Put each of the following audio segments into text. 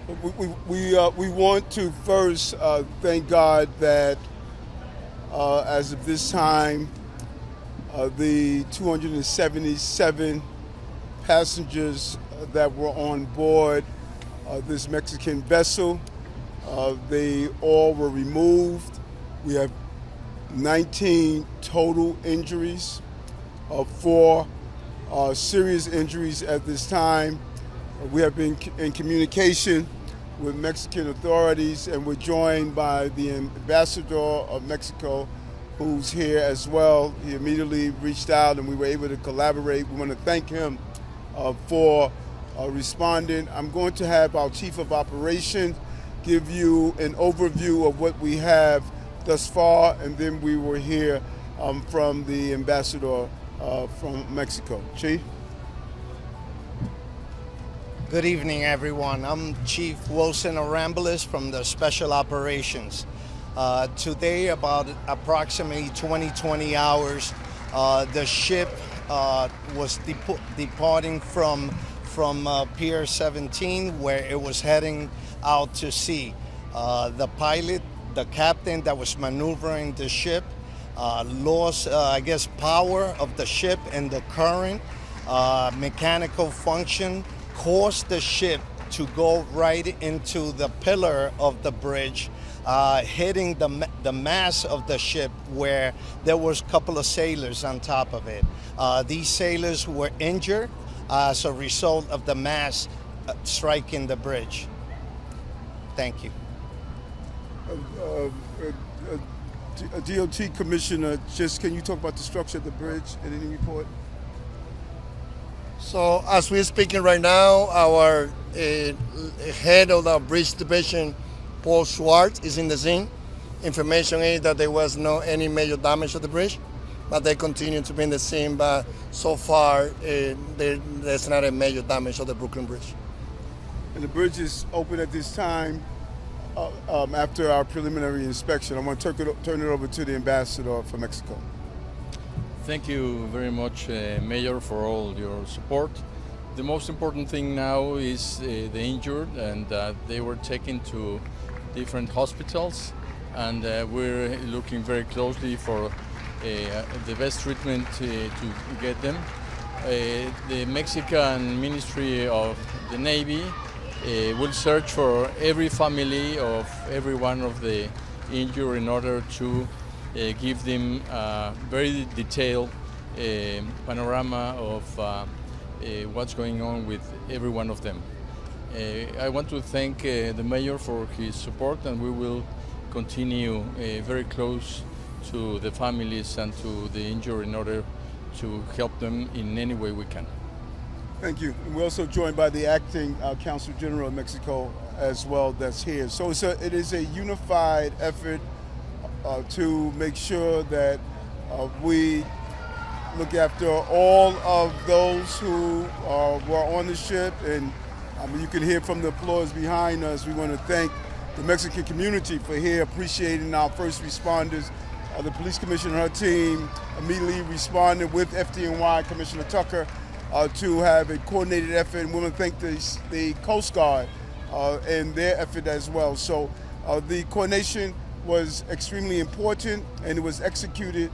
We want to first thank God that as of this time, the 277 passengers that were on board this Mexican vessel, they all were removed. We have 19 total injuries, 4 serious injuries at this time. We have been in communication with Mexican authorities, and we're joined by the ambassador of Mexico, who's here as well. He immediately reached out and we were able to collaborate. We want to thank him for responding. I'm going to have our chief of operations give you an overview of what we have thus far, and then we will hear from the ambassador from Mexico. Chief? Good evening, everyone. I'm Chief Wilson Arambulis from the Special Operations. Today, about approximately 20 hours, the ship was departing from Pier 17, where it was heading out to sea. The pilot, the captain that was maneuvering the ship, lost, power of the ship and the current, mechanical function, caused the ship to go right into the pillar of the bridge, hitting the mast of the ship, where there was a couple of sailors on top of it. These sailors were injured as a result of the mast striking the bridge. Thank you. DOT Commissioner, just can you talk about the structure of the bridge in any report? So as we're speaking right now, our head of the bridge division, Paul Schwartz, is in the scene. Information is that there was no any major damage to the bridge, but they continue to be in the scene. But so far, there's not a major damage of the Brooklyn Bridge. And the bridge is open at this time after our preliminary inspection. I want to turn it over to the ambassador for Mexico. Thank you very much, Mayor, for all your support. The most important thing now is the injured, and they were taken to different hospitals, and we're looking very closely for the best treatment to get them. The Mexican Ministry of the Navy will search for every family of every one of the injured in order to give them a very detailed panorama of what's going on with every one of them. I want to thank the mayor for his support, and we will continue very close to the families and to the injured in order to help them in any way we can. Thank you. And we're also joined by the acting Consul General of Mexico as well, that's here. So it is a unified effort to make sure that we look after all of those who were on the ship. And you can hear from the applause behind us. We want to thank the Mexican community for here appreciating our first responders. The police commissioner and her team immediately responded with FDNY Commissioner Tucker to have a coordinated effort. And we want to thank the Coast Guard and their effort as well. So the coordination was extremely important, and it was executed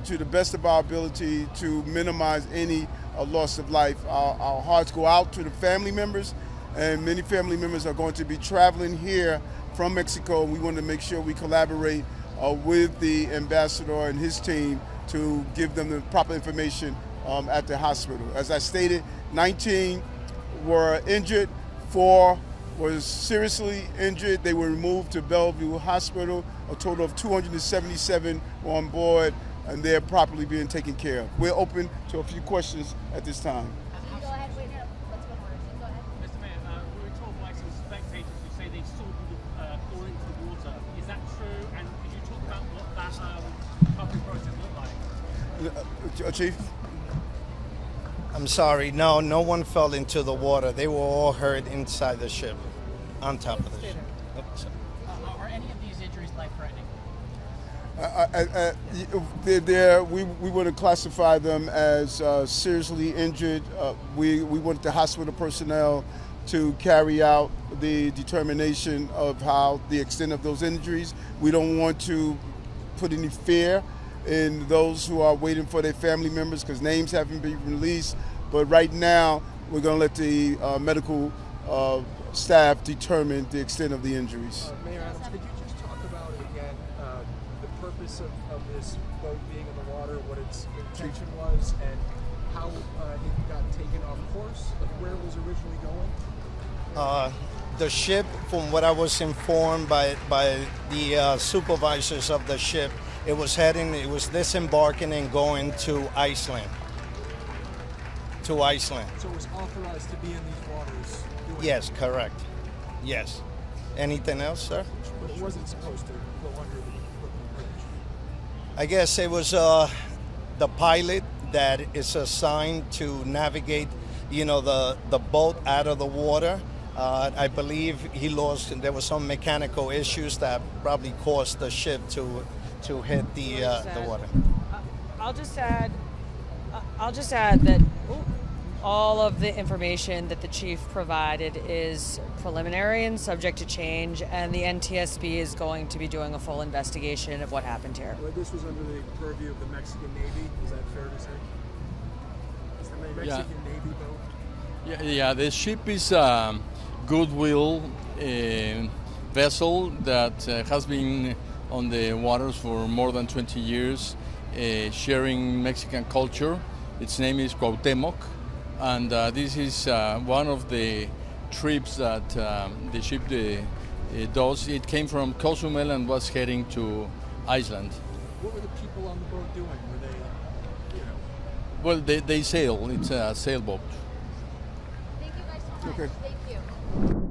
to the best of our ability to minimize any loss of life. Our hearts go out to the family members, and many family members are going to be traveling here from Mexico. We want to make sure we collaborate with the ambassador and his team to give them the proper information at the hospital. As I stated, 19 were injured, 4 was seriously injured. They were removed to Bellevue Hospital. A total of 277 were on board, and they're properly being taken care of. We're open to a few questions at this time. Go ahead, wait, no, let's go first. Go ahead. Mr. Mayor, we were told by some spectators who say they saw people fall into the water. Is that true? And could you talk about what that recovery process looked like? Chief? I'm sorry, no one fell into the water. They were all hurt inside the ship, on top of the ship. Are any of these injuries life-threatening? We want to classify them as seriously injured. We want the hospital personnel to carry out the determination of how the extent of those injuries. We don't want to put any fear in those who are waiting for their family members because names haven't been released. But right now, we're going to let the medical staff determine the extent of the injuries. Mayor Adams, could you just talk about again the purpose of this boat being in the water, what its intention was, and how it got taken off course, like where it was originally going? The ship, from what I was informed by the supervisors of the ship, it was disembarking and going to Iceland. To Iceland. So it was authorized to be in these waters? Yes, correct. Yes. Anything else, sir? But it wasn't supposed to go under the Brooklyn Bridge. I guess it was the pilot that is assigned to navigate, the boat out of the water. I believe there was some mechanical issues that probably caused the ship to hit the water. I'll just add that all of the information that the chief provided is preliminary and subject to change, and the NTSB is going to be doing a full investigation of what happened here. Well, this was under the purview of the Mexican Navy. Is that fair to say? Is the Mexican Navy boat? Yeah. The ship is a goodwill vessel that has been on the waters for more than 20 years, sharing Mexican culture. Its name is Cuauhtemoc, and this is one of the trips that the ship does. It came from Cozumel and was heading to Iceland. What were the people on the boat doing? Were they, Well, they sail. It's a sailboat. Thank you guys so much. Okay. Thank you.